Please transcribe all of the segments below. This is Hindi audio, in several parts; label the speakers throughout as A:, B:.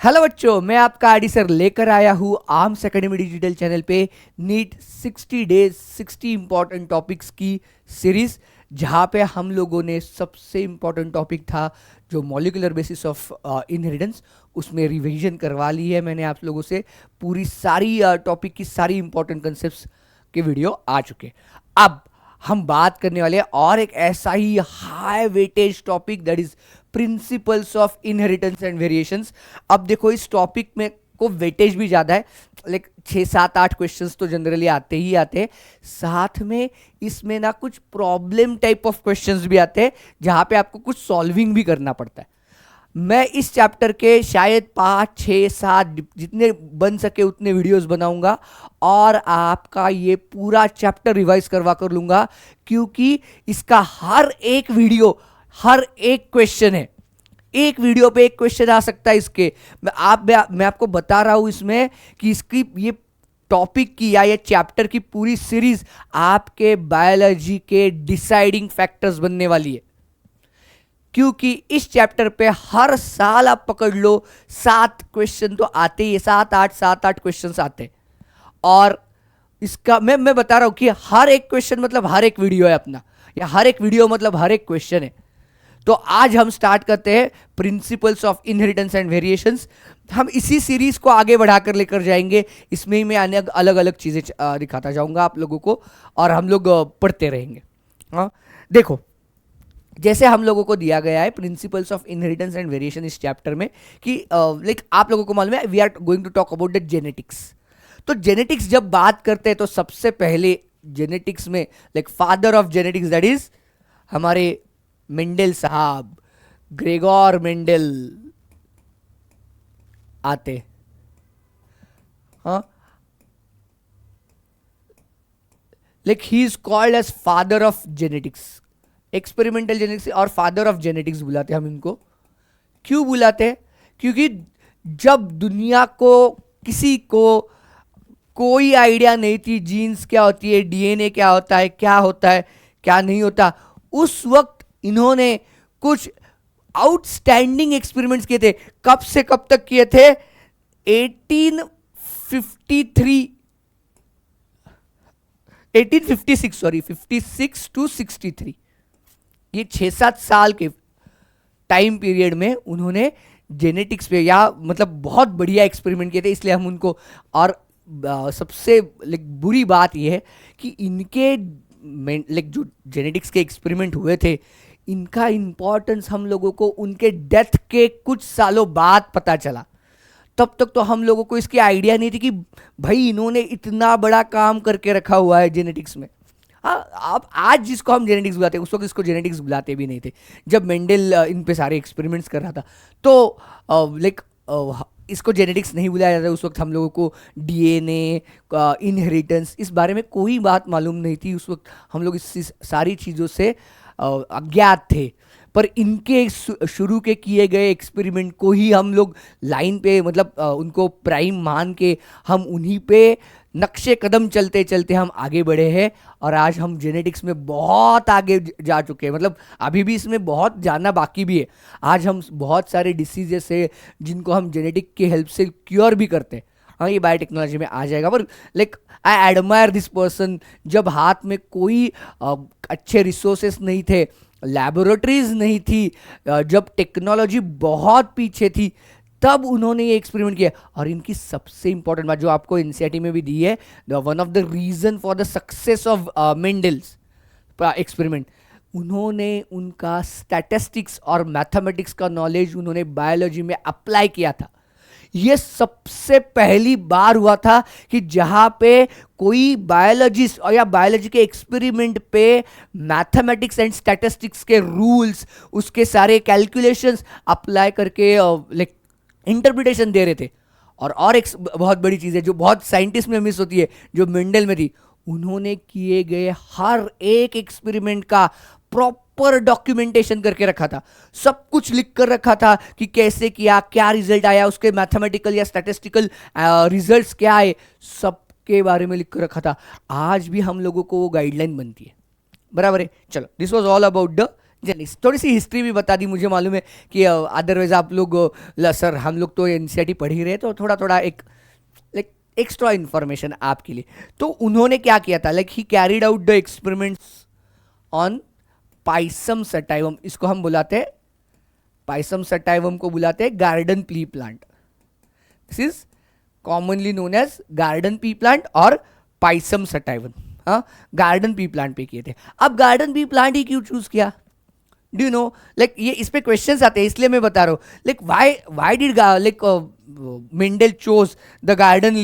A: हेलो बच्चों, मैं आपका आईडी सर लेकर आया हूँ आर्म्स एकेडमी डिजिटल चैनल पे नीट 60 डेज 60 इंपॉर्टेंट टॉपिक्स की सीरीज, जहाँ पे हम लोगों ने सबसे इंपॉर्टेंट टॉपिक था जो मॉलिक्यूलर बेसिस ऑफ इनहेरिटेंस, उसमें रिवीजन करवा ली है मैंने आप लोगों से। पूरी सारी टॉपिक की सारी इंपॉर्टेंट कंसेप्ट्स के वीडियो आ चुके। अब हम बात करने वाले हैं और एक ऐसा ही high weightage topic, that is principles of inheritance and variations. अब देखो, इस टॉपिक में को वेटेज भी ज़्यादा है, लाइक 6 7 8 क्वेश्चंस तो जनरली आते ही आते हैं। साथ में इसमें ना कुछ प्रॉब्लम टाइप ऑफ क्वेश्चंस भी आते हैं, जहां पे आपको कुछ सॉल्विंग भी करना पड़ता है। मैं इस चैप्टर के शायद 5 6 7 जितने बन सके उतने वीडियोस बनाऊंगा और आपका ये पूरा चैप्टर रिवाइज करवा कर लूंगा, क्योंकि इसका हर एक वीडियो हर एक क्वेश्चन है। एक वीडियो पे एक क्वेश्चन आ सकता है इसके। मैं आपको बता रहा हूं इसमें कि इसकी ये टॉपिक की या ये चैप्टर की पूरी सीरीज आपके बायोलॉजी के डिसाइडिंग फैक्टर्स बनने वाली है, क्योंकि इस चैप्टर पे हर साल आप पकड़ लो 7 क्वेश्चन तो आते ही, 7 8 क्वेश्चन आते हैं। और इसका मैं बता रहा हूं कि हर एक क्वेश्चन मतलब हर एक वीडियो है अपना, या हर एक वीडियो मतलब हर एक क्वेश्चन है। तो आज हम स्टार्ट करते हैं principles of inheritance and variations. हम इसी सीरीज को आगे बढ़ाकर लेकर जाएंगे। इसमें ही मैं अलग अलग चीजें दिखाता जाऊंगा आप लोगों को, और हम लोग पढ़ते रहेंगे। हाँ, देखो, जैसे हम लोगों को दिया गया है principles of inheritance and variation इस चैप्टर में, कि लाइक आप लोगों को मालूम है we are going to talk about the genetics. तो जेनेटिक्स जब बात करते हैं तो सबसे पहले जेनेटिक्स में like father of genetics, that is हमारे मेंडल साहब, ग्रेगोर मेंडल आते। हाँ, like he is called as father of genetics, experimental genetics और फादर ऑफ जेनेटिक्स बुलाते हैं हम इनको। क्यों बुलाते हैं? क्योंकि जब दुनिया को किसी को कोई आइडिया नहीं थी जीन्स क्या होती है, डीएनए क्या होता है, क्या नहीं होता, उस वक्त इन्होंने कुछ आउटस्टैंडिंग एक्सपेरिमेंट्स किए थे। कब से कब तक किए थे? 56 टू 63, ये 6 7 साल के टाइम पीरियड में उन्होंने जेनेटिक्स पे या मतलब बहुत बढ़िया एक्सपेरिमेंट किए थे, इसलिए हम उनको। और सबसे बुरी बात यह है कि इनके जो जेनेटिक्स के एक्सपेरिमेंट हुए थे, इनका इंपॉर्टेंस हम लोगों को उनके डेथ के कुछ सालों बाद पता चला। तब तक तो हम लोगों को इसकी आइडिया नहीं थी कि भाई इन्होंने इतना बड़ा काम करके रखा हुआ है जेनेटिक्स में। हाँ, अब आज जिसको हम जेनेटिक्स बुलाते हैं, उस वक्त इसको जेनेटिक्स बुलाते भी नहीं थे। जब मेंडल इन पे सारे एक्सपेरिमेंट्स कर रहा था तो इसको जेनेटिक्स नहीं बुलाया जाता। उस वक्त हम लोगों को डीएनए, इनहेरिटेंस, इस बारे में कोई बात मालूम नहीं थी। उस वक्त हम लोग इस सारी चीज़ों से अज्ञात थे। पर इनके शुरू के किए गए एक्सपेरिमेंट को ही हम लोग लाइन पे, मतलब उनको प्राइम मान के हम उन्हीं पे नक्शे कदम चलते चलते हम आगे बढ़े हैं। और आज हम जेनेटिक्स में बहुत आगे जा चुके हैं, मतलब अभी भी इसमें बहुत जानना बाकी भी है। आज हम बहुत सारे डिसीजेस है जिनको हम जेनेटिक की हेल्प से क्योर भी करते हैं। हाँ, ये बायोटेक्नोलॉजी में आ जाएगा। पर like I admire this person, जब हाथ में कोई अच्छे रिसोर्सेस नहीं थे, लैबोरेटरीज नहीं थी, जब टेक्नोलॉजी बहुत पीछे थी, तब उन्होंने ये एक्सपेरिमेंट किया। और इनकी सबसे इंपॉर्टेंट बात जो आपको एनसीईआरटी में भी दी है, one of the reason for the success of Mendel's experiment, उन्होंने उनका स्टैटिस्टिक्स और मैथमेटिक्स का नॉलेज उन्होंने बायोलॉजी में अप्लाई किया था। ये सबसे पहली बार हुआ था कि जहां पे कोई बायोलॉजिस्ट और या बायोलॉजी के एक्सपेरिमेंट पे मैथमेटिक्स एंड स्टैटिस्टिक्स के रूल्स, उसके सारे कैलकुलेशंस अप्लाई करके लाइक इंटरप्रिटेशन दे रहे थे। और एक बहुत बड़ी चीज़ है जो बहुत साइंटिस्ट में मिस होती है, जो मेंडल में थी, उन्होंने किए गए हर एक एक्सपेरिमेंट का प्रॉपर डॉक्यूमेंटेशन करके रखा था। सब कुछ लिख कर रखा था कि कैसे किया, क्या रिजल्ट आया, उसके मैथमेटिकल या स्टैटिस्टिकल रिजल्ट्स क्या आए, सब के बारे में लिख कर रखा था। आज भी हम लोगों को वो गाइडलाइन बनती है, बराबर है। चलो, this was all about the genetics, थोड़ी सी हिस्ट्री भी बता दी, मुझे मालूम है कि अदरवाइज आप लोग सर हम लोग तो एनसीईआरटी पढ़ ही रहे, तो थोड़ा थोड़ा एक लाइक एक्स्ट्रा इन्फॉर्मेशन आपके लिए। तो उन्होंने क्या किया था, like he carried out the experiments on pisum sativum, इसको हम बुलाते हैं, पाइसम सटाइवम को बुलाते हैं garden pea plant. This is commonly known as garden pea plant और पाइसम सटाइवम। हाँ, गार्डन पी प्लांट पे किए थे। अब गार्डन पी प्लांट ही क्यों चूज किया, डू यू नो, लाइक ये इस पे क्वेश्चंस आते हैं, इसलिए मैं बता रहा हूँ, like why did like Mendel chose the garden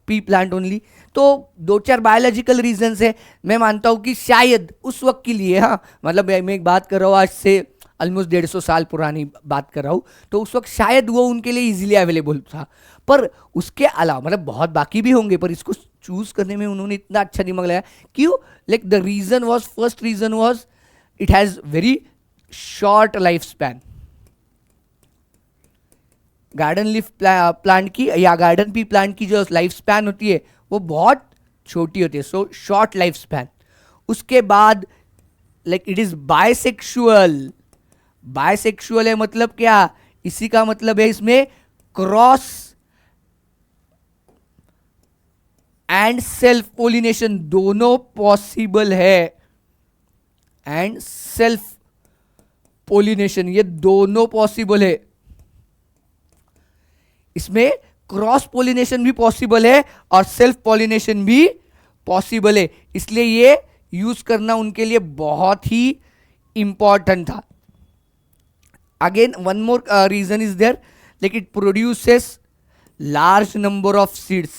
A: pea plant only. तो दो चार बायोलॉजिकल रीजंस है, मैं मानता हूँ कि शायद उस वक्त के लिए, हाँ मतलब मैं एक बात कर रहा हूँ आज से ऑलमोस्ट 150 साल पुरानी बात कर रहा हूँ, तो उस वक्त शायद वो उनके लिए इजीली अवेलेबल था। पर उसके अलावा मतलब बहुत बाकी भी होंगे, पर इसको चूज करने में उन्होंने इतना अच्छा दिमाग लगाया। क्यों, like the reason was, first reason was it has very short life span. Garden leaf plant की या गार्डन पी प्लांट की जो लाइफ स्पैन होती है वो बहुत छोटी होती है, सो शॉर्ट लाइफ स्पैन। उसके बाद like it is bisexual. Bisexual है मतलब क्या, इसी का मतलब है इसमें क्रॉस एंड सेल्फ पोलिनेशन दोनों पॉसिबल है, एंड सेल्फ पोलिनेशन ये दोनों पॉसिबल है। इसमें क्रॉस पोलिनेशन भी पॉसिबल है और सेल्फ पोलिनेशन भी पॉसिबल है, इसलिए ये यूज करना उनके लिए बहुत ही इंपॉर्टेंट था। Again one more reason is there, like it produces large number of seeds.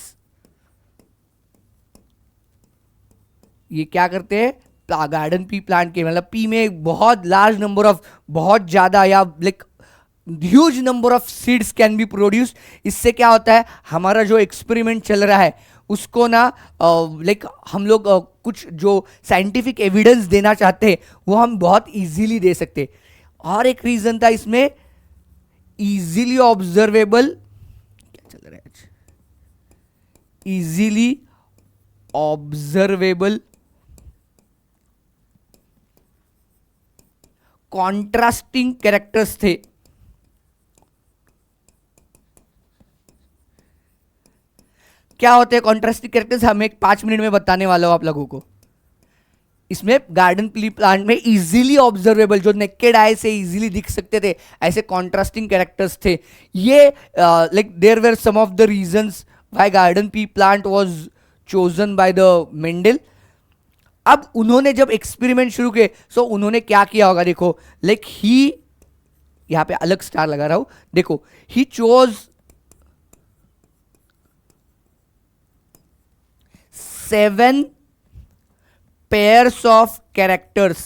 A: ये क्या करते हैं, गार्डन पी प्लांट के मतलब पी में बहुत लार्ज नंबर ऑफ, बहुत ज्यादा या like huge number of seeds can be produce. इससे क्या होता है, हमारा जो एक्सपेरिमेंट चल रहा है उसको ना लाइक हम लोग कुछ जो साइंटिफिक एविडेंस देना चाहते हैं वो हम बहुत इजीली दे सकते। और एक रीजन था इसमें, इजीली ऑब्जर्वेबल, क्या चल रहा है आज, इजीली ऑब्जर्वेबल कॉन्ट्रास्टिंग कैरेक्टर्स थे। क्या होते हैं कॉन्ट्रास्टिंग कैरेक्टर्स, हम एक 5 मिनट में बताने वाला हूं आप लोगों को। इसमें गार्डन पी प्लांट में इजीली ऑब्जर्वेबल, जो नेकेड आई से इजीली दिख सकते थे, ऐसे कॉन्ट्रास्टिंग कैरेक्टर्स थे। ये like there were some of the reasons why garden pea plant was chosen by the Mendel. अब उन्होंने जब एक्सपेरिमेंट शुरू किए, सो उन्होंने क्या किया होगा, देखो लाइक ही, यहां पे अलग स्टार लगा रहा हूं, देखो he chose 7 pairs of characters,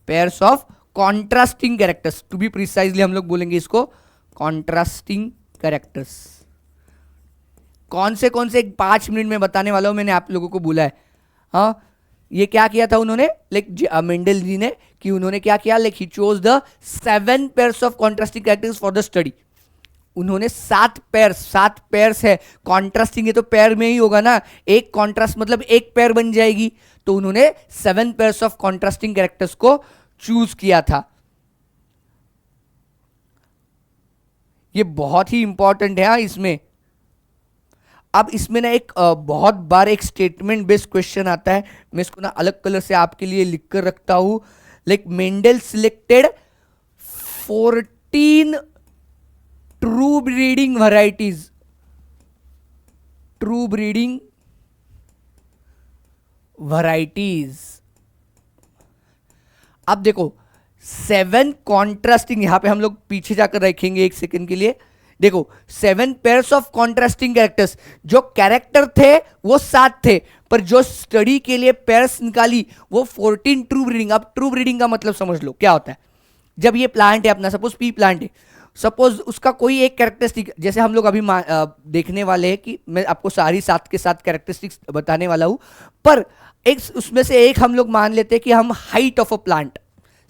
A: pairs of contrasting characters, to be precisely हम लोग बोलेंगे इसको contrasting characters। कौन से 5 मिनट में बताने वाला हूं, मैंने आप लोगों को बोला है। हाँ, ये क्या किया था उन्होंने, लाइक मेंडल जी ने, कि उन्होंने क्या किया, like he chose the 7 pairs of contrasting characters for the study. उन्होंने 7 पेयर्स है, कॉन्ट्रास्टिंग है तो पेयर में ही होगा ना, एक कॉन्ट्रास्ट मतलब एक पेयर बन जाएगी, तो उन्होंने 7 pairs ऑफ कॉन्ट्रास्टिंग कैरेक्टर्स को चूज किया था। ये बहुत ही इंपॉर्टेंट है। इसमें अब इसमें ना एक बहुत बार एक स्टेटमेंट बेस्ड क्वेश्चन आता है, मैं इसको ना अलग कलर से आपके लिए लिख कर रखता हूं, like Mendel selected 14 true breeding varieties, true breeding varieties. अब देखो 7 कॉन्ट्रास्टिंग, यहां पे हम लोग पीछे जाकर रखेंगे एक सेकंड के लिए। देखो 7 pairs ऑफ कॉन्ट्रास्टिंग कैरेक्टर्स, जो कैरेक्टर थे वो 7 थे, पर जो स्टडी के लिए पेयर्स निकाली वो 14 ट्रू ब्रीडिंग। अब ट्रू ब्रीडिंग का मतलब समझ लो क्या होता है, जब ये प्लांट है अपना, सपोज पी प्लांट है, सपोज उसका कोई एक कैरेक्टरिस्टिक, जैसे हम लोग अभी देखने वाले हैं कि मैं आपको सारी 7 के 7 कैरेक्टरिस्टिक्स बताने वाला हूं, पर एक उसमें से एक हम लोग मान लेते हैं कि हम height of a plant,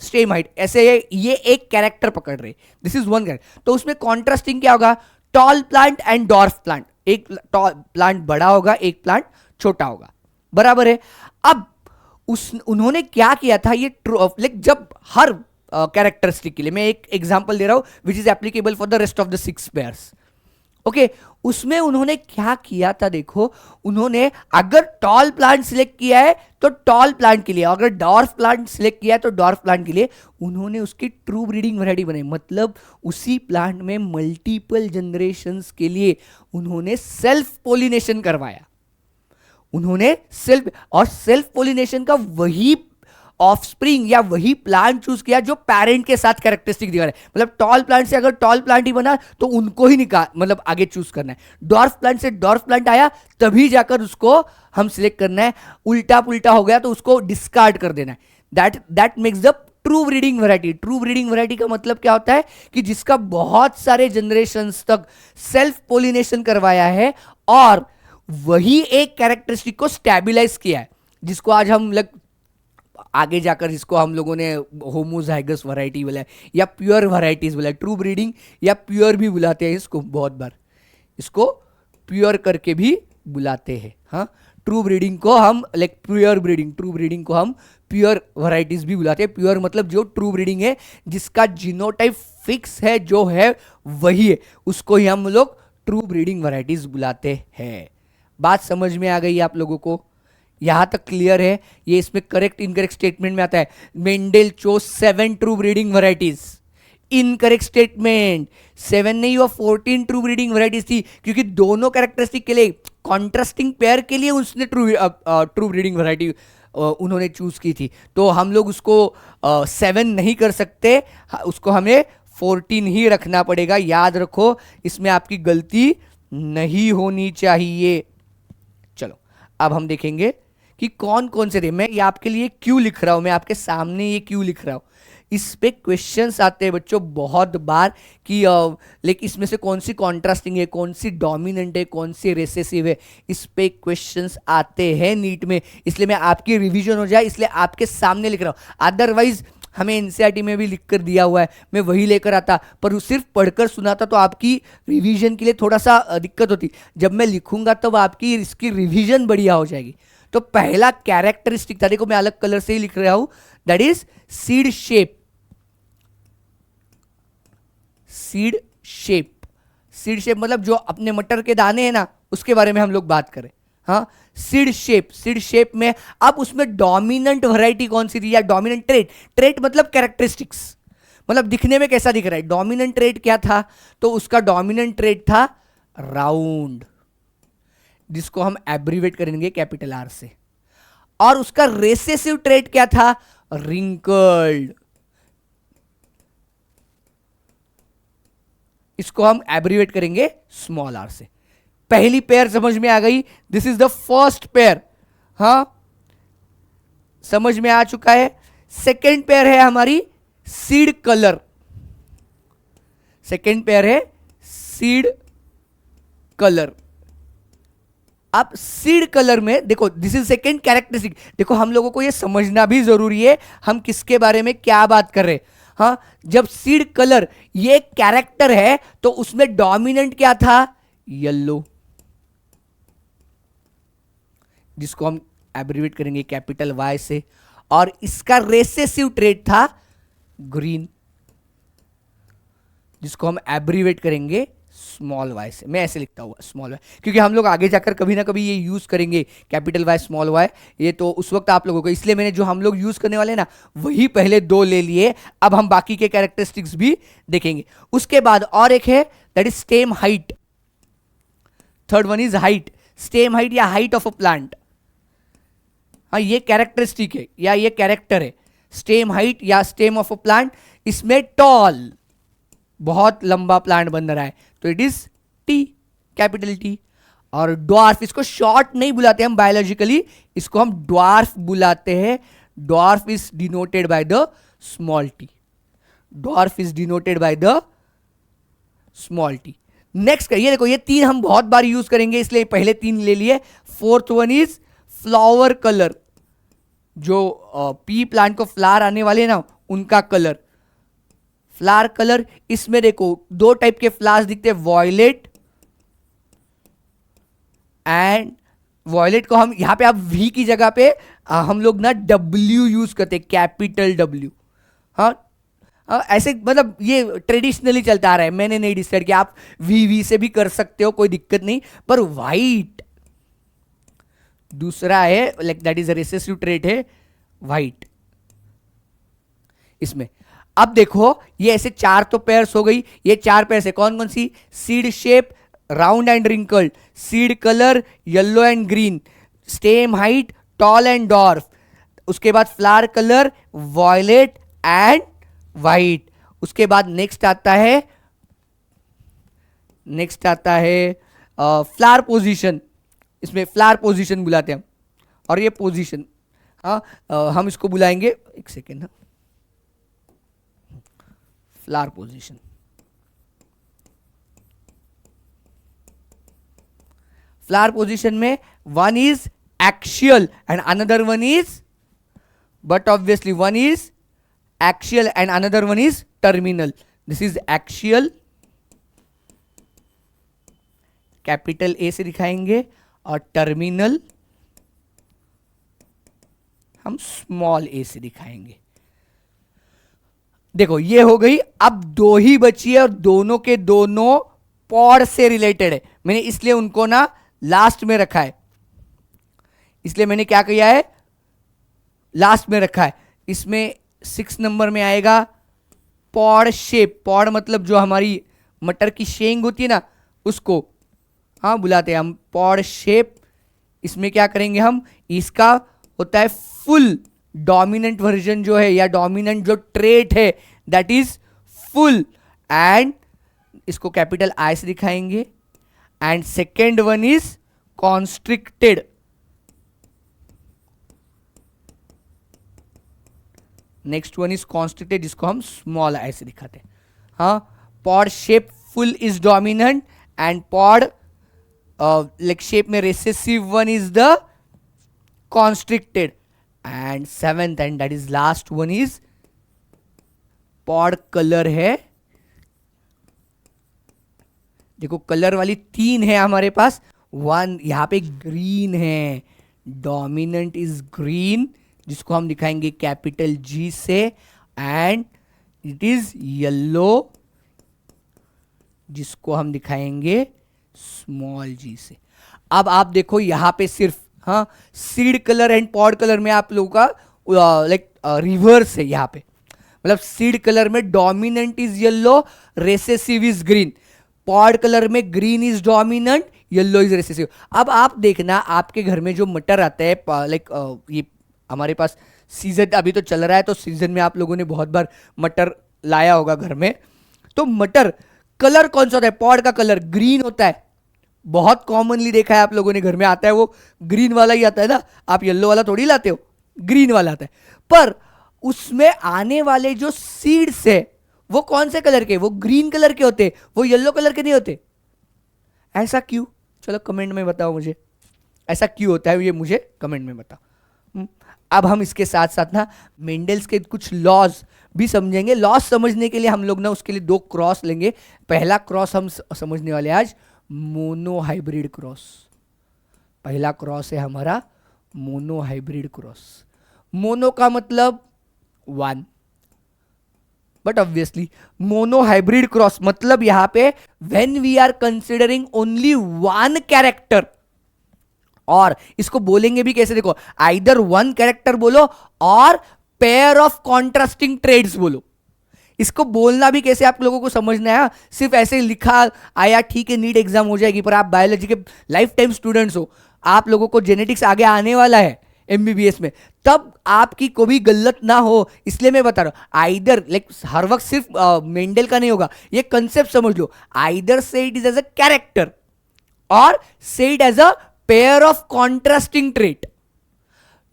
A: same height, ऐसे ये एक कैरेक्टर पकड़ रहे, दिस इज वन कैरेक्टर, तो उसमें कॉन्ट्रास्टिंग क्या होगा, tall plant and dwarf plant, एक प्लांट बड़ा होगा, एक प्लांट छोटा होगा, बराबर है। अब उन्होंने क्या किया था, ये लाइक जब हर कैरेक्टरिस्टिक के लिए, मैं एक एग्जांपल दे रहा हूं which is applicable for the rest of the 6 pairs, okay उसमें उन्होंने क्या किया था, देखो उन्होंने अगर टॉल प्लांट सिलेक्ट किया है तो टॉल प्लांट के लिए, अगर डॉर्फ प्लांट सिलेक्ट किया है तो डॉर्फ प्लांट के लिए उन्होंने उसकी ट्रू ब्रीडिंग वैरायटी बनाई, मतलब उसी प्लांट में मल्टीपल जनरेशंस के लिए उन्होंने सेल्फ पोलिनेशन करवाया, उन्होंने सेल्फ पोलिनेशन का वही ऑफस्प्रिंग या वही प्लांट चूज किया जो पेरेंट के साथ कैरेक्टरिस्टिक दिखा रहा है, मतलब टॉल प्लांट से अगर टॉल प्लांट ही बना तो उनको ही निकाल, मतलब आगे चूज करना है, डॉर्फ प्लांट से डॉर्फ प्लांट आया तभी जाकर उसको हम सिलेक्ट करना है, उल्टा पुल्टा हो गया तो उसको डिस्कार्ड कर देना है। That makes the true breeding variety. True breeding variety का मतलब क्या होता है कि जिसका बहुत सारे जनरेशंस तक सेल्फ पोलिनेशन करवाया है और वही एक कैरेक्टरिस्टिक को स्टेबलाइज किया है, जिसको आज हम आगे जाकर जिसको हम लोगों ने होमोजाइगस वैरायटी बोला है या प्योर वैरायटीज बोला है, ट्रू ब्रीडिंग या प्योर भी बुलाते हैं इसको, बहुत बार इसको प्योर करके भी बुलाते हैं। हाँ, ट्रू ब्रीडिंग को हम प्योर ब्रीडिंग, ट्रू ब्रीडिंग को हम प्योर वैरायटीज भी बुलाते हैं। प्योर मतलब जो ट्रू ब्रीडिंग है, जिसका जीनोटाइप फिक्स है, जो है वही है, उसको ही हम लोग ट्रू ब्रीडिंग वैरायटीज बुलाते हैं। बात समझ में आ गई आप लोगों को? यहां तक क्लियर है? ये इसमें करेक्ट इनकरेक्ट स्टेटमेंट में आता है। Mendel chose 7 true breeding varieties, incorrect statement. 7 नहीं हुआ, 14 ट्रू ब्रीडिंग वैरायटीज थी, क्योंकि दोनों कैरेक्टरिस्टिक के लिए, कॉन्ट्रास्टिंग पेयर के लिए उसने ट्रू ब्रीडिंग वैरायटी उन्होंने चूज की थी, तो हम लोग उसको 7 नहीं कर सकते, उसको हमें 14 ही रखना पड़ेगा। याद रखो, इसमें आपकी गलती नहीं होनी चाहिए। चलो अब हम देखेंगे कि कौन कौन से थे। मैं ये आपके लिए क्यों लिख रहा हूं, मैं आपके सामने ये क्यों लिख रहा हूं, इस पे क्वेश्चंस आते हैं बच्चों बहुत बार कि लेकिन इसमें से कौन सी कॉन्ट्रास्टिंग है, कौन सी डोमिनेंट है, कौन सी रेसेसिव है, इस पे क्वेश्चंस आते हैं नीट में, इसलिए मैं आपकी रिवीजन हो जाए इसलिए आपके सामने लिख रहा हूं। अदरवाइज हमें एनसीईआरटी में भी लिख कर दिया हुआ है, मैं वही लेकर आता, पर सिर्फ पढ़कर सुनाता तो आपकी रिवीजन के लिए थोड़ा सा दिक्कत होती। जब मैं लिखूंगा तब आपकी इसकी रिवीजन बढ़िया हो जाएगी। तो पहला कैरेक्टरिस्टिक था, देखो मैं अलग कलर से ही लिख रहा हूं, that is seed shape. Seed shape, seed shape मतलब जो अपने मटर के दाने हैं ना, उसके बारे में हम लोग बात करें। हाँ, सीड शेप, सीड शेप में अब उसमें डोमिनेंट वैरायटी कौन सी थी, या डोमिनेंट ट्रेट, ट्रेट मतलब कैरेक्टरिस्टिक्स, मतलब दिखने में कैसा दिख रहा है। डोमिनेंट ट्रेट क्या था, तो उसका डोमिनेंट ट्रेट था राउंड, जिसको हम एब्रीवेट करेंगे कैपिटल आर से, और उसका रेसेसिव ट्रेट क्या था, रिंकल्ड, इसको हम एब्रीवेट करेंगे स्मॉल आर से। पहली पेयर समझ में आ गई, this is the first pair. हाँ, समझ में आ चुका है। सेकेंड पेयर है हमारी सीड कलर, सेकेंड पेयर है सीड कलर। अब सीड कलर में देखो, दिस इज सेकेंड कैरेक्टरिस्टिक। देखो हम लोगों को यह समझना भी जरूरी है हम किसके बारे में क्या बात कर रहे हैं। हाँ, जब सीड कलर ये कैरेक्टर है तो उसमें डोमिनेंट क्या था, येलो, जिसको हम एब्रीवेट करेंगे कैपिटल वाई से, और इसका रेसेसिव ट्रेट था ग्रीन, जिसको हम एब्रीवेट करेंगे स्मॉल वाई से। मैं ऐसे लिखता हुआ स्मॉल वाई, क्योंकि हम लोग आगे जाकर कभी ना कभी ये यूज करेंगे कैपिटल वाई स्मॉल वाई, ये तो उस वक्त आप लोगों को, इसलिए मैंने जो हम लोग यूज करने वाले ना वही पहले दो ले लिए। अब हम बाकी के कैरेक्टरिस्टिक्स भी देखेंगे। उसके बाद और एक है, that is stem height. Third one is height, stem height या हाइट ऑफ अ प्लांट। हाँ, ये कैरेक्टरिस्टिक है या ये कैरेक्टर है, स्टेम हाइट या स्टेम ऑफ अ प्लांट। इसमें टॉल, बहुत लंबा प्लांट बन रहा है, तो it is T, capital T. और ड्वार्फ, इसको शॉर्ट नहीं बुलाते हम बायोलॉजिकली, इसको हम ड्वार्फ बुलाते हैं। Dwarf is denoted by the small T, dwarf is denoted by the small T. Next ये देखो, ये तीन हम बहुत बार यूज करेंगे, इसलिए पहले तीन ले लिए। Fourth one is flower colour, जो पी प्लांट को फ्लावर आने वाले ना उनका कलर, फ्लावर कलर। इसमें देखो दो टाइप के फ्लावर्स दिखते हैं, वॉयलेट एंड वॉयलेट को हम यहाँ पे आप वी की जगह पे हम लोग ना डब्ल्यू यूज करते हैं, कैपिटल डब्ल्यू। हाँ ऐसे मतलब ये ट्रेडिशनली चलता आ रहा है, मैंने नहीं डिसाइड किया, आप वी से भी कर सकते हो, कोई दिक्कत नहीं। पर वाइट दूसरा है, like that is a recessive trait है वाइट इसमें। अब देखो ये ऐसे चार तो पेयर्स हो गई, ये चार पेयर्स है कौन कौन सी? Seed shape round and wrinkled, seed colour yellow and green, stem height tall and dwarf, उसके बाद flower colour violet and white. उसके बाद नेक्स्ट आता है फ्लावर पोजीशन, इसमें फ्लावर पोजीशन बुलाते हैं हम, और ये पोजीशन हम इसको बुलाएंगे, एक second, flower position. Flower position में one is axial and another one is, but obviously one is axial and another one is terminal. This is axial, capital A से दिखाएंगे, और टर्मिनल हम स्मॉल ए से दिखाएंगे। देखो ये हो गई, अब दो ही बची है और दोनों के दोनों पॉड से रिलेटेड है, मैंने इसलिए उनको ना लास्ट में रखा है, इसलिए मैंने क्या किया है लास्ट में रखा है। इसमें 6 नंबर में आएगा पॉड शेप, पॉड मतलब जो हमारी मटर की शेंग होती है ना उसको बुलाते हैं हम पॉड शेप। इसमें क्या करेंगे हम, इसका होता है फुल डोमिनेंट वर्जन जो है, या डोमिनेंट जो ट्रेट है दैट इज फुल, एंड इसको कैपिटल आई से दिखाएंगे। And second one is constricted, next one is constricted, जिसको हम स्मॉल आई से दिखाते हैं। Pod shape full is dominant and pod like shape में recessive one is the constricted. And seventh and that is last one is pod colour है। देखो कलर वाली 3 है हमारे पास, वन यहां पे ग्रीन है, डोमिनेंट इज ग्रीन जिसको हम दिखाएंगे कैपिटल जी से, एंड इट इज येलो जिसको हम दिखाएंगे स्मॉल जी से। अब आप देखो यहां पे सिर्फ seed colour and pod colour में आप लोगों का लाइक रिवर्स है यहां पे, मतलब सीड कलर में dominant is yellow, recessive is green, pod colour में green is dominant, yellow is recessive. अब आप देखना आपके घर में जो मटर आता है, लाइक ये हमारे पास सीजन अभी तो चल रहा है, तो सीजन में आप लोगों ने बहुत बार मटर लाया होगा घर में, तो मटर कलर कौन सा होता है? पॉड का कलर ग्रीन होता है, बहुत कॉमनली देखा है आप लोगों ने, घर में आता है वो ग्रीन वाला ही आता है ना, आप येलो वाला थोड़ी लाते हो, ग्रीन वाला आता है। पर उसमें आने वाले जो सीड्स है वो कौन से कलर के? वो ग्रीन कलर के होते, वो येलो कलर के नहीं होते। ऐसा क्यों? चलो कमेंट में बताओ मुझे, ऐसा क्यों होता है ये मुझे कमेंट में बताओ। अब हम इसके साथ साथ ना मेंडल्स के कुछ लॉज भी समझेंगे। लॉज समझने के लिए हम लोग ना उसके लिए 2 क्रॉस लेंगे। पहला क्रॉस हम समझने वाले आज मोनो हाइब्रिड क्रॉस। पहला क्रॉस है हमारा मोनो हाइब्रिड क्रॉस। मोनो का मतलब 1, but obviously mono hybrid cross मतलब यहां पे when we are considering only 1 character, और इसको बोलेंगे भी कैसे? देखो आइदर 1 कैरेक्टर बोलो और पेयर ऑफ कॉन्ट्रास्टिंग ट्रेड्स बोलो। इसको बोलना भी कैसे आप लोगों को समझना है, सिर्फ ऐसे लिखा आया ठीक है नीट एग्जाम हो जाएगी, पर आप बायोलॉजी के लाइफ टाइम स्टूडेंट्स हो, आप लोगों को जेनेटिक्स आगे आने वाला है एमबीबीएस में, तब आपकी कोई गलत ना हो इसलिए मैं बता रहा हूं। आइदर लाइक हर वक्त सिर्फ मेंडल का नहीं होगा, ये कंसेप्ट समझ लो। Either say it is as a character और say it as a pair of contrasting trait.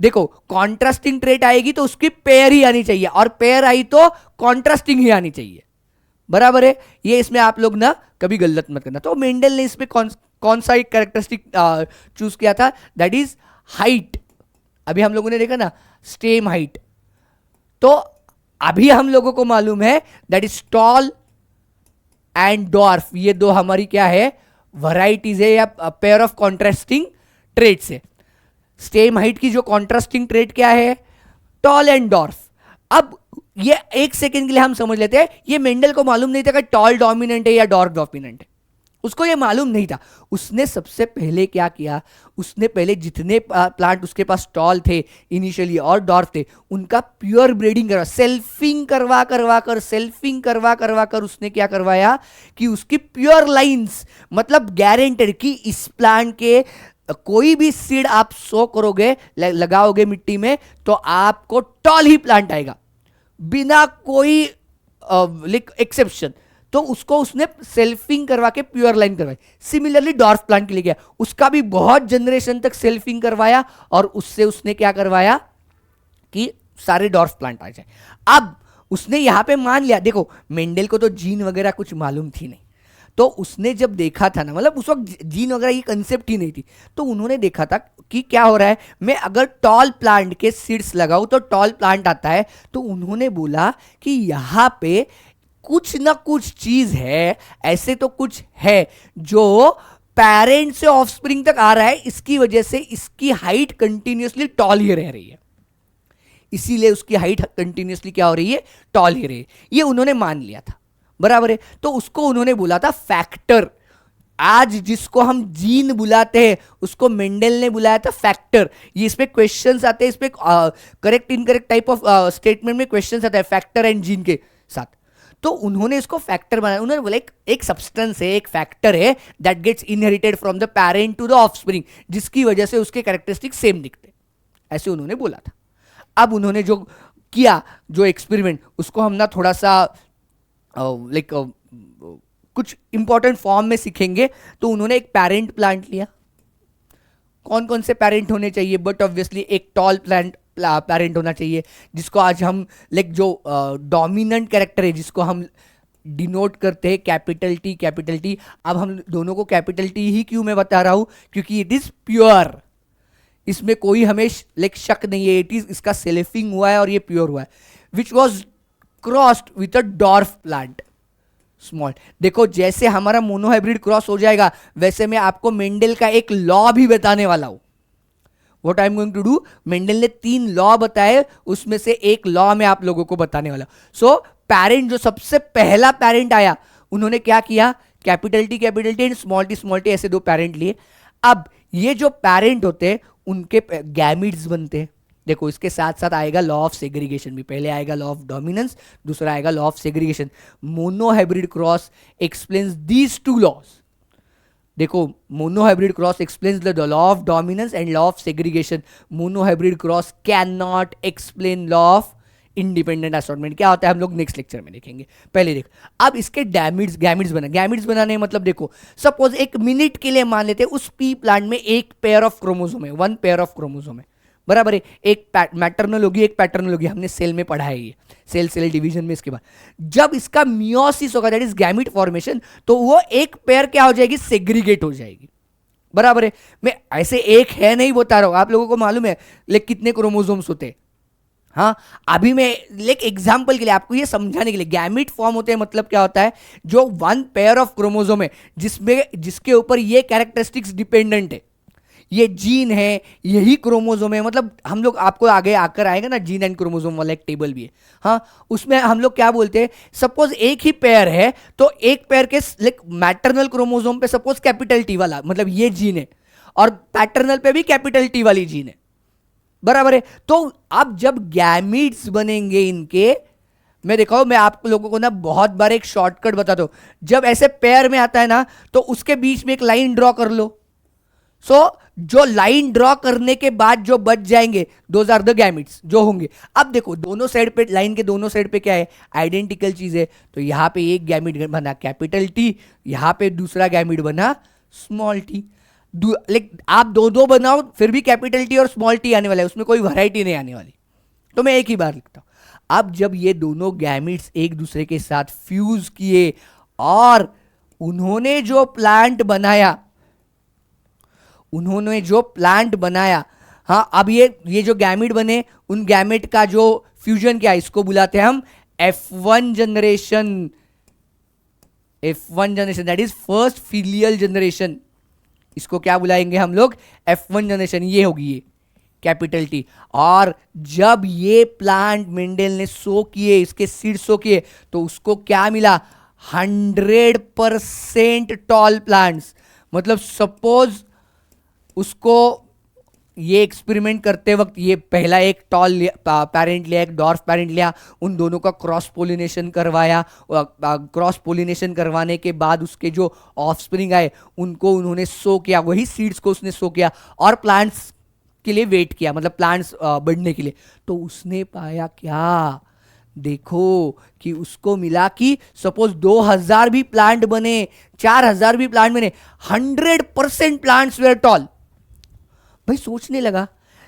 A: देखो कॉन्ट्रास्टिंग ट्रेट आएगी तो उसकी पेयर ही आनी चाहिए, और पेयर आई तो कॉन्ट्रास्टिंग ही आनी चाहिए, बराबर है। ये इसमें आप लोग ना कभी गलत मत करना। तो मेंडल ने इसमें कौन सा एक कैरेक्टरिस्टिक चूज किया था? That is height. अभी हम लोगों ने देखा ना स्टेम हाइट, तो अभी हम लोगों को मालूम है that is tall and dwarf. ये 2 हमारी क्या है? वैरायटीज है या पेयर ऑफ कॉन्ट्रास्टिंग ट्रेट्स है। सेम हाइट की जो कॉन्ट्रास्टिंग ट्रेट क्या है, टॉल एंड डॉर्फ। अब ये एक सेकंड के लिए हम समझ लेते हैं, ये मेंडल को मालूम नहीं था कि टॉल डोमिनेंट है या डॉर्फ डोमिनेंट है, उसको ये मालूम नहीं था। उसने सबसे पहले क्या किया, उसने पहले जितने प्लांट उसके पास टॉल थे इनिशियली और डॉर्फ थे, उनका प्योर ब्रीडिंग करवा, सेल्फिंग करवा कर उसने क्या करवाया कि उसकी प्योर लाइंस, मतलब गारंटेड कि इस प्लांट के कोई भी सीड आप सो करोगे, लगाओगे मिट्टी में, तो आपको टॉल ही प्लांट आएगा बिना कोई एक्सेप्शन। तो उसको उसने सेल्फिंग करवा के प्योर लाइन करवाई। सिमिलरली डॉर्फ प्लांट के लिए गया, उसका भी बहुत जनरेशन तक सेल्फिंग करवाया और उससे उसने क्या करवाया कि सारे डॉर्फ प्लांट आ जाए। अब उसने यहां पे मान लिया, देखो मेंडल को तो जीन वगैरह कुछ मालूम थी नहीं, तो उसने जब देखा था ना, मतलब उस वक्त जीन वगैरह ये कंसेप्ट ही नहीं थी, तो उन्होंने देखा था कि क्या हो रहा है, मैं अगर टॉल प्लांट के सीड्स लगाऊं तो टॉल प्लांट आता है। तो उन्होंने बोला कि यहां पे कुछ ना कुछ चीज है, ऐसे तो कुछ है जो पेरेंट से ऑफस्प्रिंग तक आ रहा है, इसकी वजह से इसकी हाइट कंटिन्यूअसली टॉल ही रह रही है, इसीलिए उसकी हाइट कंटिन्यूअसली क्या हो रही है, टॉल ही रही है। ये उन्होंने मान लिया था, बराबर है। तो उसको उन्होंने बोला था फैक्टर। आज जिसको हम जीन बुलाते हैं उसको मेंडल ने बुलाया था फैक्टर। ये इस पे क्वेश्चंस आते हैं, इस पे correct incorrect type of statement में क्वेश्चंस आता है फैक्टर एंड जीन के साथ। तो उन्होंने इसको फैक्टर बनाया। उन्होंने बोला एक सब्सटेंस है, एक फैक्टर है that gets inherited from the parent to the offspring, जिसकी वजह से उसके कैरेक्टरिस्टिक सेम दिखते, ऐसे उन्होंने बोला था। अब उन्होंने जो किया, जो एक्सपेरिमेंट, उसको हम ना थोड़ा सा कुछ इंपॉर्टेंट फॉर्म में सीखेंगे। तो उन्होंने एक पेरेंट प्लांट लिया, कौन कौन से पेरेंट होने चाहिए, बट ऑब्वियसली एक टॉल प्लांट पेरेंट होना चाहिए, जिसको आज हम जो डोमिनेंट कैरेक्टर है, जिसको हम डिनोट करते हैं कैपिटल टी। अब हम दोनों को कैपिटल टी ही क्यों मैं बता रहा हूं, क्योंकि इट इज प्योर, इसमें कोई हमें शक नहीं है, इट इज, इसका सेल्फिंग हुआ है और ये प्योर हुआ है, which was crossed with a dwarf plant small. देखो जैसे हमारा मोनोहाइब्रिड क्रॉस हो जाएगा, वैसे मैं आपको मेंडल का एक लॉ भी बताने वाला हूं। What I am going to do, Mendel ने 3 लॉ बताए, उसमें से एक लॉ मैं आप लोगों को बताने वाला। सो पेरेंट, जो सबसे पहला पेरेंट आया, उन्होंने क्या किया, capital T and small T, ऐसे 2 पेरेंट लिए। अब ये जो पेरेंट होते हैं उनके गैमिड्स बनते हैं। देखो इसके साथ साथ आएगा लॉ ऑफ सेग्रीगेशन भी, पहले आएगा लॉ ऑफ डोमिनेंस, दूसरा आएगा law of segregation. Monohybrid cross explains these 2 laws. देखो monohybrid cross explains the law of dominance and law of segregation. Monohybrid cross can not explain law of independent assortment. क्या होता है हम लोग नेक्स्ट लेक्चर में देखेंगे। पहले देखो अब इसके गैमिड्स बनाने मतलब देखो सपोज एक मिनट के लिए मान लेते हैं उस पी प्लांट में एक पेयर ऑफ क्रोमोसोम है, 1 पेयर ऑफ क्रोमोसोम है, बराबर है। एक मैटरनल होगी, एक पैटर्नल होगी, हमने सेल में पढ़ा है ये, सेल डिवीजन में। इसके बाद जब इसका मियोसिस होगा, दैट इज गैमिट फॉर्मेशन, तो वो एक पेयर क्या हो जाएगी, सेग्रीगेट हो जाएगी, बराबर है। मैं ऐसे एक है नहीं बता रहा हूं, आप लोगों को मालूम है लेकिन कितने क्रोमोसोम्स होते हैं। हाँ अभी मैं लेकिन एग्जाम्पल के लिए आपको ये समझाने के लिए, गैमिट फॉर्म होते हैं मतलब क्या होता है, जो 1 पेयर ऑफ क्रोमोसोम है जिसके ऊपर ये कैरेक्टरिस्टिक्स डिपेंडेंट है, ये जीन है, यही क्रोमोसोम है। मतलब हम लोग, आपको आगे आकर आएगा ना जीन एंड क्रोमोसोम वाला एक टेबल भी है, हाँ उसमें हम लोग क्या बोलते हैं, सपोज एक ही पेयर है तो एक पेयर के मैटरनल क्रोमोसोम पे सपोज कैपिटल टी वाला मतलब ये जीन है, और पैटर्नल पे भी कैपिटल टी वाली जीन है, बराबर है। तो अब जब गैमीट्स बनेंगे इनके, मैं देखो मैं आप लोगों को ना बहुत बार एक शॉर्टकट बताता हूं, जब ऐसे पेयर में आता है ना तो उसके बीच में एक लाइन ड्रॉ कर लो। जो लाइन ड्रॉ करने के बाद जो बच जाएंगे, दोज आर द गैमिट्स जो होंगे। अब देखो दोनों साइड पे, लाइन के दोनों साइड पे क्या है, आइडेंटिकल चीज है, तो यहां पे एक गैमिट बना कैपिटल टी, यहां पे दूसरा गैमिट बना स्मॉल टी। आप दो बनाओ फिर भी कैपिटल टी और स्मॉल टी आने वाला है, उसमें कोई वैरायटी नहीं आने वाली, तो मैं एक ही बार लिखता हूं। अब जब ये दोनों गैमिट्स एक दूसरे के साथ फ्यूज किए और उन्होंने जो प्लांट बनाया, हाँ अब ये जो गैमिट बने, उन गैमिट का जो फ्यूजन क्या है, इसको बुलाते हैं हम F1 generation, that is first filial generation. इसको क्या बुलाएंगे हम लोग, F1 जनरेशन, ये होगी ये कैपिटल टी। और जब ये प्लांट मेंडल ने सो किए, इसके सीड सो किए, तो उसको क्या मिला, 100% टॉल प्लांट्स। मतलब सपोज उसको ये एक्सपेरिमेंट करते वक्त ये पहला एक टॉल पैरेंट लिया, एक डॉर्फ पैरेंट लिया, उन दोनों का क्रॉस पोलिनेशन करवाया, क्रॉस पोलिनेशन करवाने के बाद उसके जो ऑफस्प्रिंग आए उनको उन्होंने सो किया, वही सीड्स को उसने सो किया और प्लांट्स के लिए वेट किया, मतलब प्लांट्स बढ़ने के लिए। तो उसने पाया क्या, देखो कि उसको मिला कि सपोज 2000 भी प्लांट बने, 4000 भी प्लांट बने, 100% प्लांट्स वेयर टॉल। भाई सोचने लगा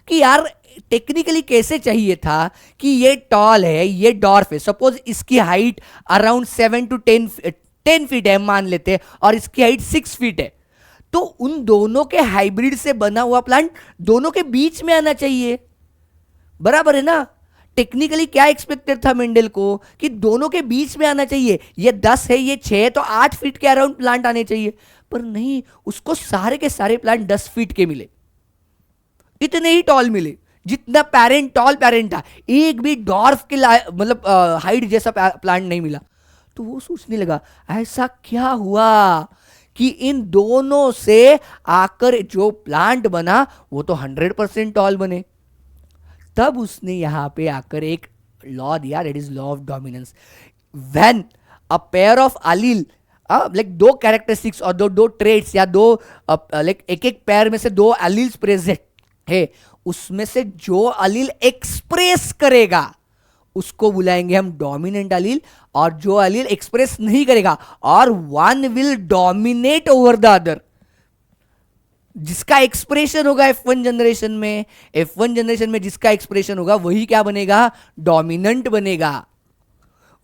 A: कि यार टेक्निकली कैसे चाहिए था कि ये टॉल है, ये डॉर्फ है, सपोज इसकी हाइट अराउंड 7 to 10 फीट है मान लेते हैं, और इसकी हाइट 6 फीट है, तो उन दोनों के हाइब्रिड से बना हुआ प्लांट दोनों के बीच में आना चाहिए, बराबर है ना। टेक्निकली क्या एक्सपेक्टेड था मेंडल को कि दोनों के बीच में आना चाहिए, ये 10 है ये 6 है, तो 8 फीट के अराउंड प्लांट आने चाहिए, पर नहीं, उसको सारे के सारे प्लांट 10 फीट के मिले, इतने ही टॉल मिले जितना पैरेंट टॉल पैरेंट था, एक भी डॉर्फ के मतलब हाइट जैसा प्लांट नहीं मिला। तो वो सोचने लगा ऐसा क्या हुआ कि इन दोनों से आकर जो प्लांट बना वो तो 100% टॉल बने। तब उसने यहां पे आकर एक लॉ दिया, that is law of dominance. When a pair of allele, like दो कैरेक्टरिस्टिक्स और दो ट्रेड्स या दो लाइक एक एक पेयर में से दो अलील्स प्रेजेंट है, उसमें से जो अलील एक्सप्रेस करेगा उसको बुलाएंगे हम डोमिनेंट अलील, और जो अलील एक्सप्रेस नहीं करेगा और one will dominate over the other, जिसका एक्सप्रेशन होगा F1 जनरेशन में, F1 जनरेशन में जिसका एक्सप्रेशन होगा वही क्या बनेगा, डोमिनेंट बनेगा,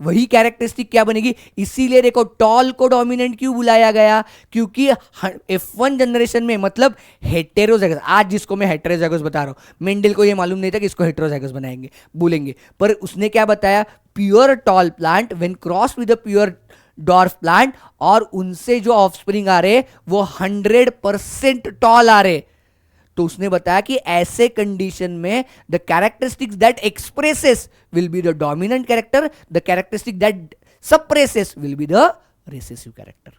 A: वही कैरेक्टरिस्टिक क्या बनेगी। इसीलिए देखो टॉल को डोमिनेंट क्यों बुलाया गया, क्योंकि F1 जनरेशन में मतलब हेटेरोजाइगस, आज जिसको मैं हेटेरोजाइगस बता रहा हूं, मेंडल को ये मालूम नहीं था कि इसको हेटेरोजाइगस बनाएंगे बोलेंगे, पर उसने क्या बताया, pure tall plant when cross with a pure dwarf plant, और उनसे जो ऑफस्प्रिंग आ रहे वो 100% टॉल आ रहे। तो उसने बताया कि ऐसे कंडीशन में the characteristics that expresses will be the dominant character, the characteristic that suppresses will be the recessive character.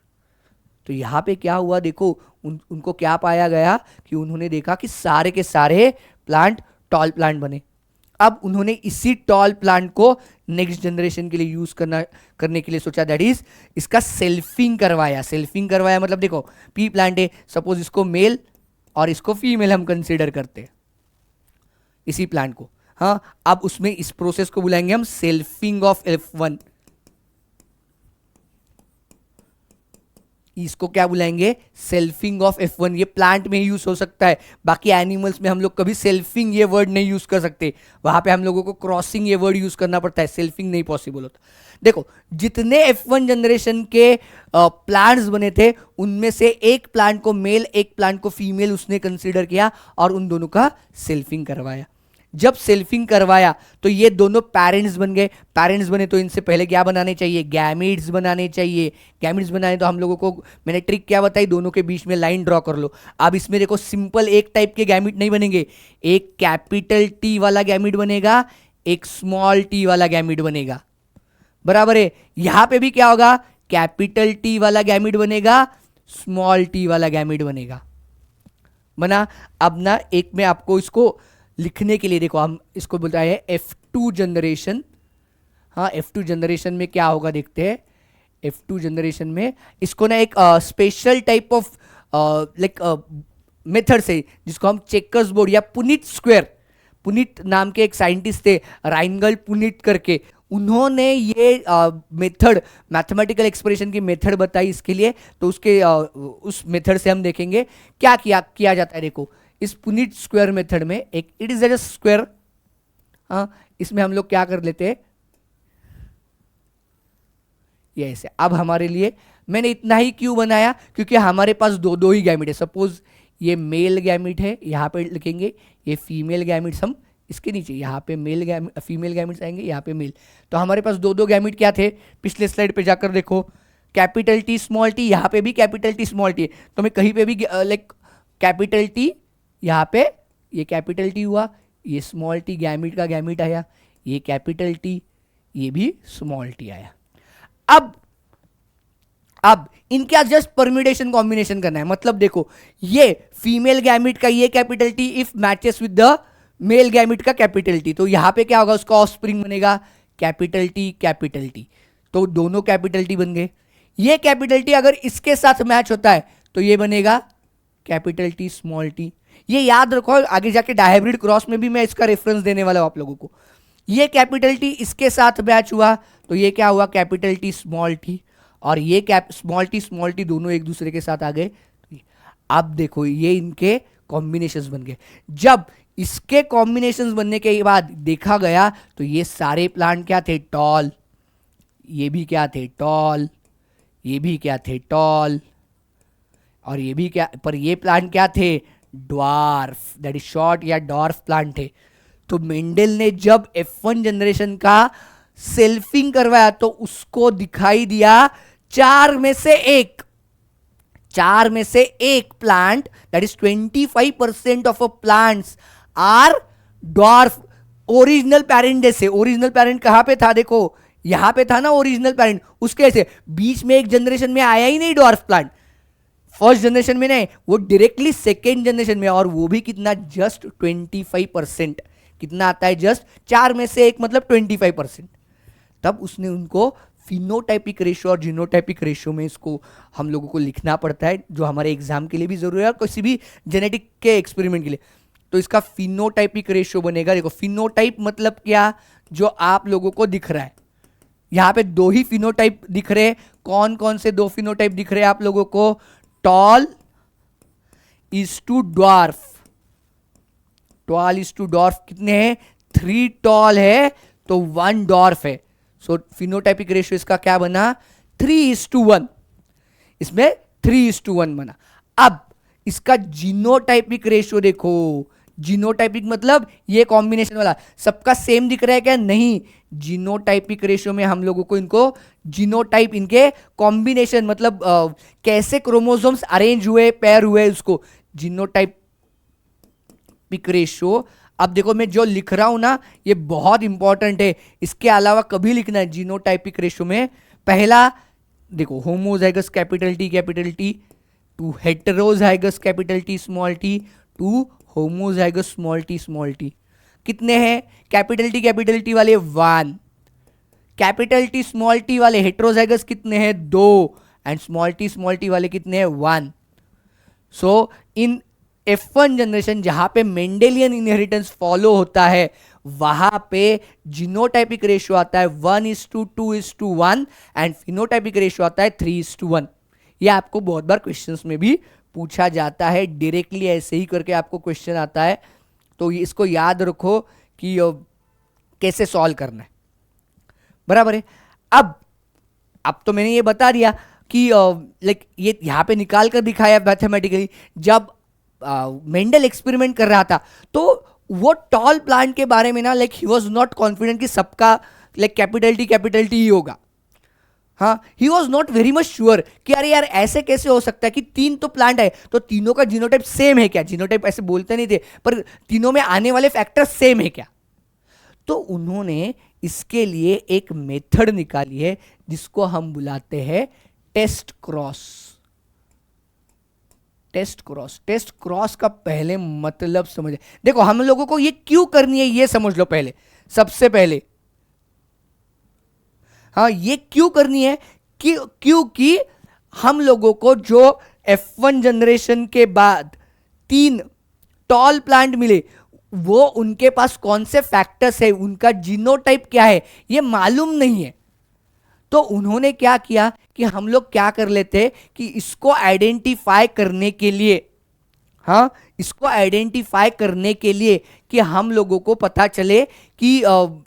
A: तो यहां पे क्या हुआ देखो, उनको क्या पाया गया कि उन्होंने देखा कि सारे के सारे प्लांट टॉल प्लांट बने। अब उन्होंने इसी टॉल प्लांट को नेक्स्ट जनरेशन के लिए यूज करने के लिए सोचा, दैट इज इसका सेल्फिंग करवाया। सेल्फिंग करवाया मतलब देखो पी प्लांट है, सपोज इसको मेल और इसको फीमेल हम कंसीडर करते हैं इसी प्लांट को, हाँ, अब उसमें इस प्रोसेस को बुलाएंगे हम सेल्फिंग ऑफ F1, इसको क्या बुलाएंगे, सेल्फिंग ऑफ F1। ये प्लांट में ही यूज हो सकता है, बाकी एनिमल्स में हम लोग कभी सेल्फिंग ये वर्ड नहीं यूज कर सकते, वहां पे हम लोगों को क्रॉसिंग ये वर्ड यूज करना पड़ता है, सेल्फिंग नहीं पॉसिबल होता। देखो जितने F1 जनरेशन के प्लांट्स बने थे उनमें से एक प्लांट को मेल एक प्लांट को फीमेल उसने कंसीडर किया और उन दोनों का सेल्फिंग करवाया। जब सेल्फिंग करवाया तो ये दोनों पेरेंट्स बन गए। पेरेंट्स बने तो इनसे पहले क्या बनाने चाहिए, गैमीट्स बनाने चाहिए। गैमीट्स बनाने तो हम लोगों को मैंने ट्रिक क्या बताई, दोनों के बीच में लाइन ड्रॉ कर लो। अब इसमें देखो सिंपल एक टाइप के गैमीट नहीं बनेंगे, एक कैपिटल टी वाला गैमीट बनेगा, एक स्मॉल टी वाला गैमीट बनेगा, बराबर है। यहां पे भी क्या होगा, कैपिटल टी वाला गैमीट बनेगा, स्मॉल टी वाला गैमीट बनेगा, बना। अब ना एक में आपको इसको लिखने के लिए देखो हम इसको बोलते हैं F2 जनरेशन। हाँ, F2 जनरेशन में क्या होगा देखते हैं। F2 जनरेशन में इसको ना एक special type of like method से, जिसको हम चेकर्स बोर्ड या पुनिट स्क्वायर, पुनिट नाम के एक साइंटिस्ट थे राइनगल्ड पुनिट करके, उन्होंने ये मेथड मैथमेटिकल एक्सप्रेशन की मेथड बताई इसके लिए। तो उसके उस मेथड से हम देखेंगे क्या किया जाता है। देखो इस पुनिट स्क्वायर मेथड में एक इट इज जस्ट स्क्वायर, हाँ, इसमें हम लोग क्या कर लेते हैं ये ऐसे। अब हमारे लिए मैंने इतना ही क्यों बनाया, क्योंकि हमारे पास दो दो ही गैमिट है। सपोज ये मेल गैमिट है, यहां पे लिखेंगे, ये फीमेल गैमिट्स हम इसके नीचे, यहाँ पे फीमेल गैमिट्स आएंगे, यहाँ पे मेल। तो हमारे पास दो दो गैमिट क्या थे, पिछले स्लाइड पे जाकर देखो, कैपिटल टी स्मॉल टी, यहाँ पे भी कैपिटल टी स्मॉल टी है, तो मैं कहीं पे भी लाइक कैपिटल टी, यहाँ पे ये कैपिटल टी हुआ, ये स्मॉल टी गैमिट का गैमिट आया, ये कैपिटल टी, ये भी स्मॉल टी आया। अब इनका जस्ट परम्यूटेशन कॉम्बिनेशन करना है। मतलब देखो ये फीमेल गैमिट का ये capital T if matches with the male gamete का कैपिटल टी, तो यहां पे क्या होगा, उसका ऑफस्प्रिंग बनेगा कैपिटल टी, तो दोनों कैपिटल टी बन गए। ये कैपिटल टी अगर इसके साथ मैच होता है तो ये बनेगा कैपिटल टी स्मॉल टी। ये याद रखो, आगे जाके डायहाइब्रिड क्रॉस में भी मैं इसका रेफरेंस देने वाला हूं आप लोगों को। ये कैपिटल टी इसके साथ मैच हुआ तो ये क्या हुआ, कैपिटल टी स्मॉल टी, और ये स्मॉल टी दोनों एक दूसरे के साथ आ गए। अब देखो ये इनके कॉम्बिनेशंस बन गए। जब इसके कॉम्बिनेशंस बनने के बाद देखा गया तो ये सारे प्लांट क्या थे, टॉल, ये भी क्या थे, टॉल, ये भी क्या थे, टॉल, और ये भी क्या, पर ये प्लांट क्या थे, ड्वार्फ, दैट इज शॉर्ट या डॉर्फ प्लांट थे। तो मेंडल ने जब F1 जनरेशन का सेल्फिंग करवाया तो उसको दिखाई दिया चार में से एक plant, that is 25% of a plants are dwarf original parent. जैसे ओरिजिनल पेरेंट कहां पे था, देखो यहां पे था ना ओरिजिनल पेरेंट, उसके से बीच में एक जनरेशन में आया ही नहीं डॉर्फ प्लांट, फर्स्ट जनरेशन में नहीं, वो डायरेक्टली सेकेंड जनरेशन में, और वो भी कितना, जस्ट 25%। कितना आता है, जस्ट चार में से एक, मतलब 25%। तब उसने उनको फिनोटाइपिक रेशियो और जीनोटाइपिक रेशियो में इसको हम लोगों को लिखना पड़ता है, जो हमारे एग्जाम के लिए भी जरूरी है और किसी भी जेनेटिक के एक्सपेरिमेंट के लिए। तो इसका फिनोटाइपिक रेशियो बनेगा, देखो फिनोटाइप मतलब क्या, जो आप लोगों को दिख रहा है, यहां पे दो ही फिनोटाइप दिख रहे हैं। कौन कौन से दो फिनोटाइप दिख रहे हैं आप लोगों को, tall is to dwarf, tall is to dwarf, कितने हैं, 3 टॉल है तो 1 डॉर्फ है। सो फिनोटाइपिक रेशियो इसका क्या बना, 3:1, इसमें 3:1 बना। अब इसका जीनोटाइपिक रेशियो देखो, जीनोटाइपिक मतलब ये कॉम्बिनेशन वाला सबका सेम दिख रहा है क्या, नहीं, जीनोटाइपिक रेशियो में हम लोगों को इनको जीनोटाइप, इनके कॉम्बिनेशन मतलब कैसे क्रोमोसोम्स अरेंज हुए, पेयर हुए, उसको जीनोटाइपिक रेशियो। अब देखो मैं जो लिख रहा हूं ना ये बहुत इंपॉर्टेंट है, इसके अलावा कभी लिखना है जीनोटाइपिक रेशियो में। पहला देखो homozygous capital T to heterozygous capital T small T to homozygous small T कितने हैं, कैपिटल टी वाले 1, कैपिटल टी स्मॉल टी वाले हेटेरोजाइगस कितने हैं 2, एंड स्मॉल टी वाले कितने हैं 1। सो इन F1 जनरेशन जहां पे मेंडेलियन इनहेरिटेंस फॉलो होता है वहां पे जीनोटाइपिक रेशियो आता है 1:2:1 एंड फिनोटाइपिक रेशियो आता है 3:1। ये आपको बहुत बार क्वेश्चंस में भी पूछा जाता है, डायरेक्टली ऐसे ही करके आपको क्वेश्चन आता है, तो इसको याद रखो कि कैसे सॉल्व करना है, बराबर है। अब तो मैंने ये बता दिया कि लाइक ये यहां पे निकाल कर दिखाया मैथमेटिकली। जब मेंडल एक्सपेरिमेंट कर रहा था तो वो टॉल प्लांट के बारे में ना like he was not confident कि सबका लाइक कैपिटल टी ही होगा। हाँ, he was not very much sure कि अरे यार ऐसे कैसे हो सकता है कि 3 तो प्लांट है तो तीनों का जीनोटाइप सेम है क्या, जीनोटाइप ऐसे बोलते नहीं थे पर तीनों में आने वाले फैक्टर सेम है क्या। तो उन्होंने इसके लिए एक मेथड निकाली है जिसको हम बुलाते हैं टेस्ट क्रॉस का पहले मतलब समझे। देखो हम लोगों को ये क्यों करनी है ये समझ लो पहले, सबसे पहले। हाँ, ये क्यों करनी है क्योंकि हम लोगों को जो F1 जनरेशन के बाद 3 टॉल प्लांट मिले वो उनके पास कौन से फैक्टर्स है, उनका जीनोटाइप क्या है ये मालूम नहीं है। तो उन्होंने क्या किया कि हम लोग क्या कर लेते कि इसको आइडेंटिफाई करने के लिए, हाँ इसको आइडेंटिफाई करने के लिए कि हम लोगों को पता चले कि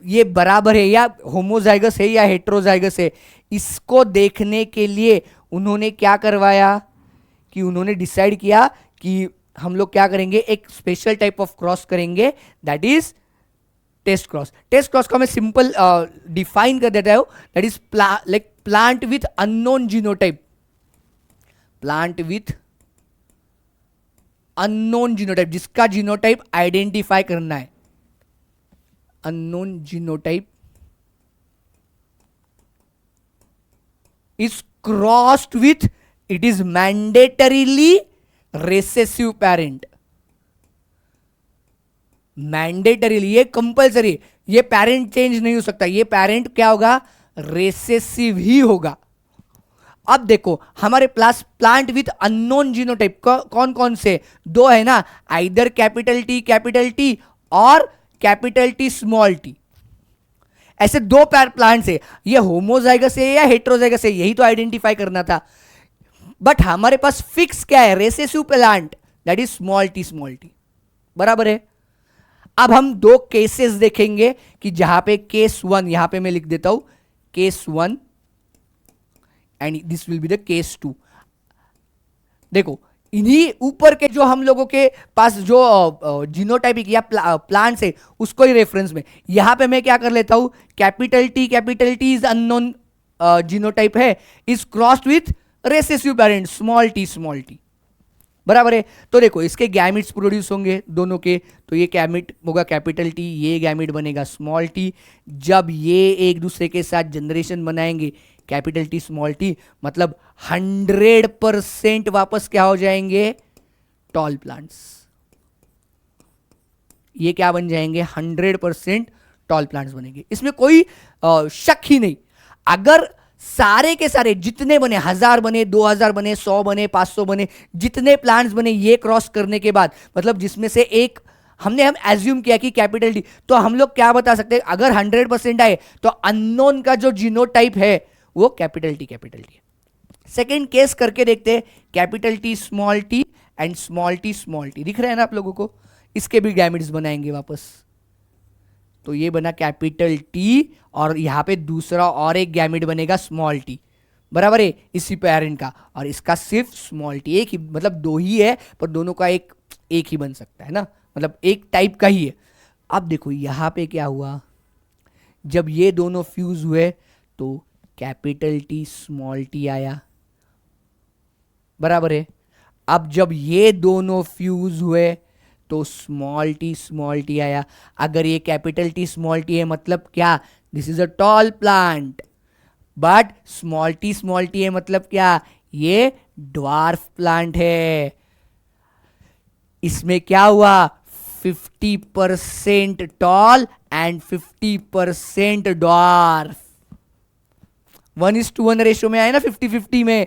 A: ये बराबर है या होमोजाइगस है या हेटेरोजाइगस है, इसको देखने के लिए उन्होंने क्या करवाया कि उन्होंने डिसाइड किया कि हम लोग क्या करेंगे, एक स्पेशल टाइप ऑफ क्रॉस करेंगे, that is test cross. Test cross का मैं सिंपल डिफाइन कर देता हूं, that is like plant with unknown genotype, plant with unknown genotype, जिसका जीनोटाइप आइडेंटिफाई करना है, unknown genotype is crossed with, it is mandatorily recessive parent, mandatorily, ये कंपल्सरी, ये पैरेंट चेंज नहीं हो सकता, ये पैरेंट क्या होगा, रेसेसिव ही होगा। अब देखो हमारे पास प्लांट विथ अननोन जीनोटाइप कौन कौन से, दो है ना, आइदर कैपिटल टी और कैपिटल टी स्मॉल टी, ऐसे दो प्लांट्स है, ये होमोजाइगस है या हेट्रोजाइगस है, यही तो आइडेंटिफाई करना था। बट हमारे पास फिक्स क्या है, recessive plant, that is small T, बराबर है। अब हम दो केसेस देखेंगे कि जहां पे केस 1, यहां पे मैं लिख देता हूं case 1 and this will be the case 2। देखो इन्हीं ऊपर के जो हम लोगों के पास जो जीनोटाइपिक या प्लांट्स है उसको ही रेफरेंस में, यहां पे मैं क्या कर लेता हूं, capital T is unknown genotype है, is crossed with recessive parent small T, बराबर है। तो देखो इसके गैमिट्स प्रोड्यूस होंगे दोनों के, तो ये गैमिट होगा कैपिटल टी, ये गैमिट बनेगा स्मॉल टी। जब ये एक दूसरे के साथ जनरेशन बनाएंगे कैपिटल टी स्मॉल टी, मतलब 100% वापस क्या हो जाएंगे, टॉल प्लांट्स। ये क्या बन जाएंगे, 100% टॉल प्लांट्स बनेंगे, इसमें कोई शक ही नहीं। अगर सारे के सारे जितने बने, 1000 बने, 2000 बने, 100 बने, 500 बने, जितने प्लांट्स बने ये क्रॉस करने के बाद, मतलब जिसमें से एक हम एज्यूम किया कि कैपिटल टी, तो हम लोग क्या बता सकते हैं, अगर 100% आए तो अननोन का जो जीनोटाइप है वो कैपिटल टी है। सेकेंड केस करके देखते हैं, capital T and small T दिख रहा है ना आप लोगों को, इसके भी गैमिट्स बनाएंगे वापस। तो ये बना कैपिटल टी और यहां पे दूसरा और एक गैमिट बनेगा स्मॉल टी, बराबर है, इसी पेरेंट का, और इसका सिर्फ स्मॉल टी, एक ही, मतलब दो ही है पर दोनों का एक ही बन सकता है ना, मतलब एक टाइप का ही है। अब देखो यहां पे क्या हुआ, जब ये दोनों फ्यूज हुए तो कैपिटल टी स्मॉल टी आया, बराबर है। अब जब ये दोनों फ्यूज हुए तो स्मॉल टी आया। अगर ये कैपिटल टी स्मॉल टी है मतलब क्या, this is a tall plant, but small T है मतलब क्या, ये ड्वार्फ प्लांट है। इसमें क्या हुआ, 50% टॉल एंड 50% ड्वार्फ, 1:1 रेशियो में आए ना, 50-50 में।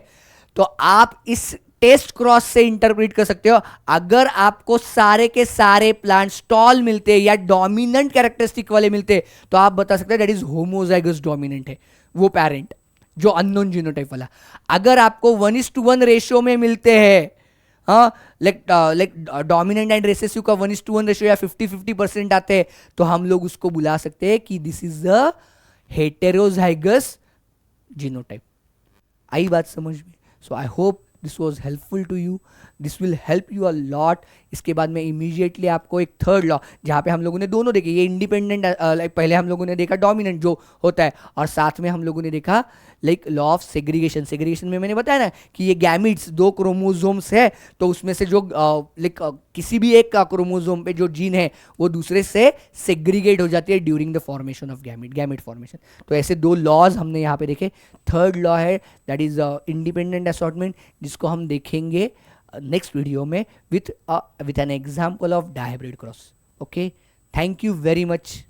A: तो आप इस टेस्ट क्रॉस से इंटरप्रेट कर सकते हो, अगर आपको सारे के सारे प्लांट्स टॉल मिलते या डोमिनेंट कैरेक्टरिस्टिक वाले मिलते तो आप बता सकते हैं दैट इज होमोजाइगस डोमिनेंट है वो पेरेंट जो अननोन जीनोटाइप वाला। अगर आपको 1:1 रेशियो में मिलते हैं, हाँ, लाइक डोमिनेंट एंड रेसेसिव का 1:1 रेशियो या 50-50% आते हैं, तो हम लोग उसको बुला सकते हैं कि this is a heterozygous genotype. आई बात समझ में? So I hope this was helpful to you, this will help you a lot. इसके बाद में इमीडिएटली आपको एक थर्ड लॉ, जहाँ पे हम लोगों ने दोनों देखे, ये इंडिपेंडेंट, पहले हम लोगों ने देखा डोमिनेंट जो होता है, और साथ में हम लोगों ने देखा लाइक लॉ ऑफ सेग्रीगेशन में मैंने बताया ना कि ये गैमिट्स 2 क्रोमोसोम्स है, तो उसमें से जो लाइक किसी भी एक क्रोमोसोम पे जो जीन है वो दूसरे से सेग्रीगेट हो जाती है during the formation of gamete formation. तो ऐसे 2 लॉज हमने यहाँ पे देखे। थर्ड लॉ है दैट इज इंडिपेंडेंट असॉर्टमेंट, जिसको हम देखेंगे नेक्स्ट वीडियो में with an example of dihybrid cross. Okay, thank you very much.